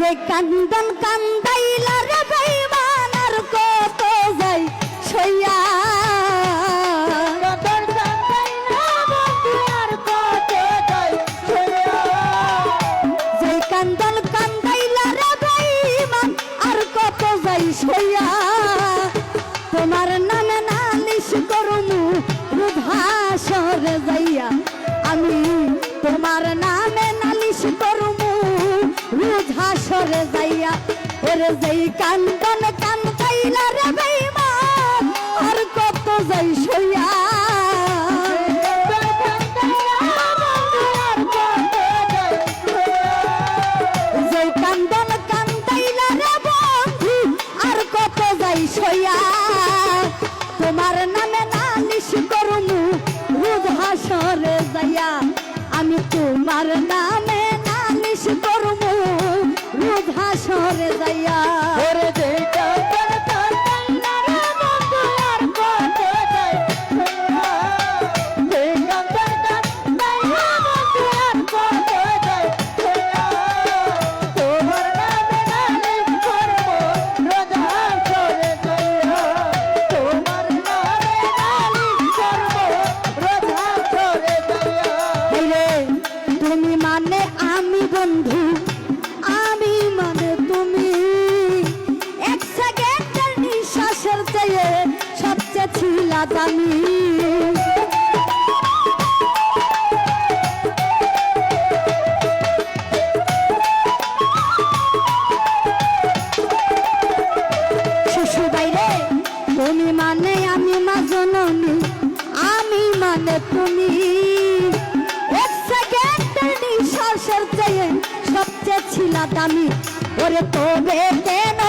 যে কান্দন কান্দাইলা রে বেঈমান আর কত যাই সইয়া যে কান্দন কান্দাইলা রে বেঈমান আর কত যাই সইয়া তোমার নামে নালিশ করমু রুধাসরে যাইয়া আমি তোমার নামে নালিশ করমু রুধাসরে যাইয়া ওরে যেই কান্দন কান্দাইলা রে বেঈমান আর কত যাই সইয়া যেই কান্দন কান্দাইলা রে বন্ধু আর কত যাই সইয়া তোমার নামে নালিশ করমু রুধাসরে যাইয়া আমি তোমার নামে নালিশ করমু রুধাসরে যাইয়া ওরে যেই কান্দন কান্দাইলা রে বন্ধু আর কত যাই সইয়া যেই কান্দন কান্দাইলা বন্ধু আর কত যাই সইয়া তোমার নামে নালিশ করব রোজা করে যাইয়া তোমার নামে নালিশ করব রোজা করে যাইয়া রে তুমি মানে আমি বন্ধু আমি মানে তুমি এক সেকেন্ডের নিঃশ্বাসের চেয়ে সবচেয়ে ছিলা দামি শিশু বাইরে তুমি মানে আমি মা জননী আমি মানে তুমি এক সেকেন্ডের নিঃশ্বাসের চেয়ে সবচেয়ে ছিলা দামি ওরে তবে কেন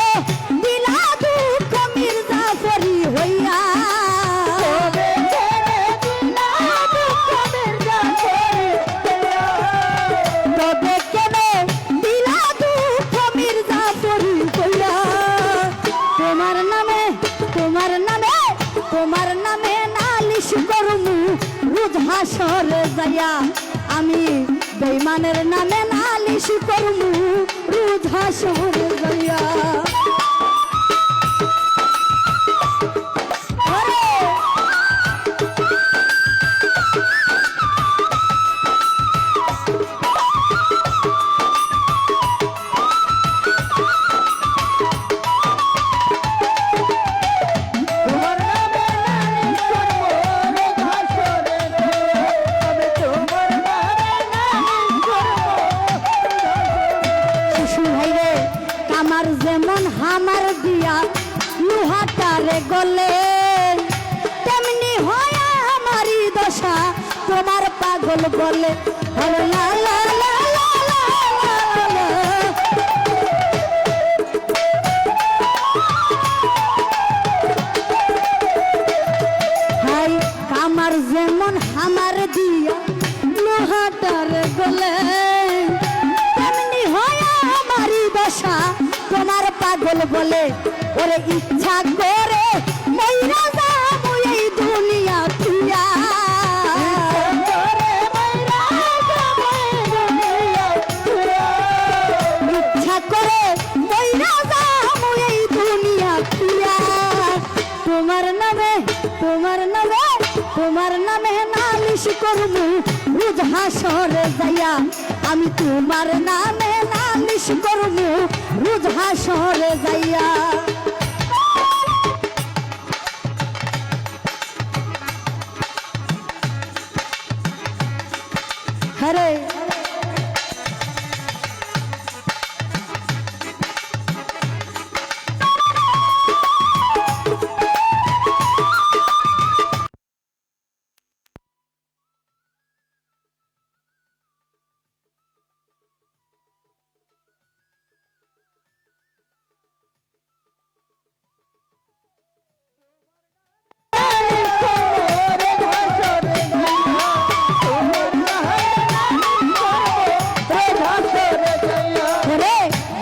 দিলা দুঃখ মির্জাফরি হইয়া তবে কেন দিলা দুঃখ মির্জাফরি হইয়া তবে কেন দিলা দুঃখ মির্জাফরি হইয়া তোমার নামে তোমার নামে তোমার নামে নালিশ করমু রুধাসরে যাইয়া আমি বেঈমানের নামে নালিশ করমু রুধাসরে যাইয়া তোমার নামে নালিশ করব রোজা করে যাইয়া আমি তোমার নামে নালিশ করব শিশু ভাইরে কামার যেমন হামার দিয়া লোহাটারে গলে তেমনি হয় আমারই দশা তোমার পাগল বলে আরে লা লা লা লা লা লা লা। হাই কামার যেমন হামার দিয়া লোহাটারে গলে তেমনি হয় আমারই দশা তোমার পাগল বলে ওরে ইচ্ছা করে মইরা যাবো এই দুনিয়া থুইয়া করে মাইরা যাব দুনিয়া ছুঁয়া ইচ্ছা করে মইরা যাবো এই দুনিয়া থুইয়া তোমার নামে তোমার নামে তোমার নামে নালিশ করমু রুধাসরে যাইয়া আমি তোমার নামে নালিশ করমু রুধাসরে যাইয়া হরে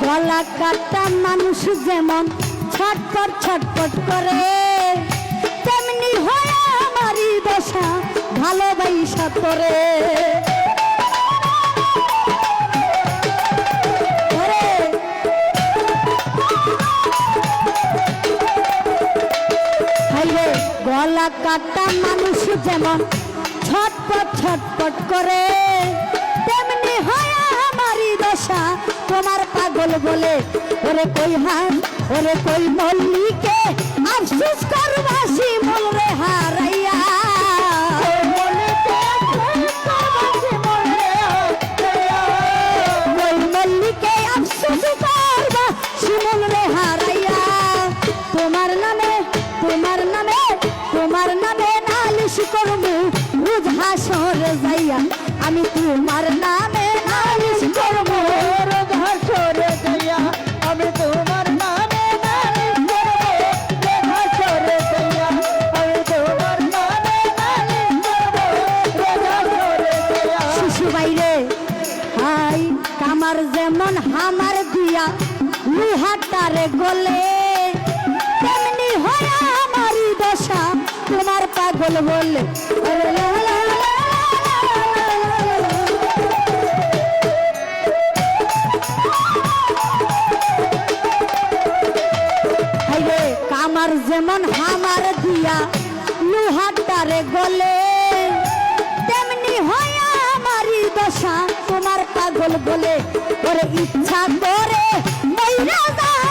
গলা কাটা মানুষ যেমন ছটপট ছটপট করে তেমনি হয় আমারই দশা ভালোবাসা তোরে একটা মানুষ যেমন ছটপট ছটপট করে, তেমনি হয় আমারই দশা তোমার পাগল বলে। ওরে কই হাত ওরে কই মল্লিকে আফসোস করবা শিমুল রে হারাইয়া। কই মল্লিকে আফসোস করবা শিমুল রে হারাইয়া। তোমার নামে তোমার নামে তোমার নামে নালিশ করবো রোজ হাসরে যাইয়া। আমি তোমার নামে নালিশ করবো রোজ হাসরে যাইয়া। আমি তোমার নামে নালিশ করব রোজ হাসরে যাইয়া। আমি তোমার নামে নালিশ করব রোজ হাসরে যাইয়া। শিশু বাইরে হাই কামার যেমন হামার দিয়া লুহাটারে গলে, তেমনি হয় আমারই দশা তোমার পাগল বলে। হাইরে কামার যেমন হামার দিয়া লুহাটারে গলে, তেমনি হয় আমারই দশা তোমার পাগল বলে। ওরে ইচ্ছা করে মইরা যায়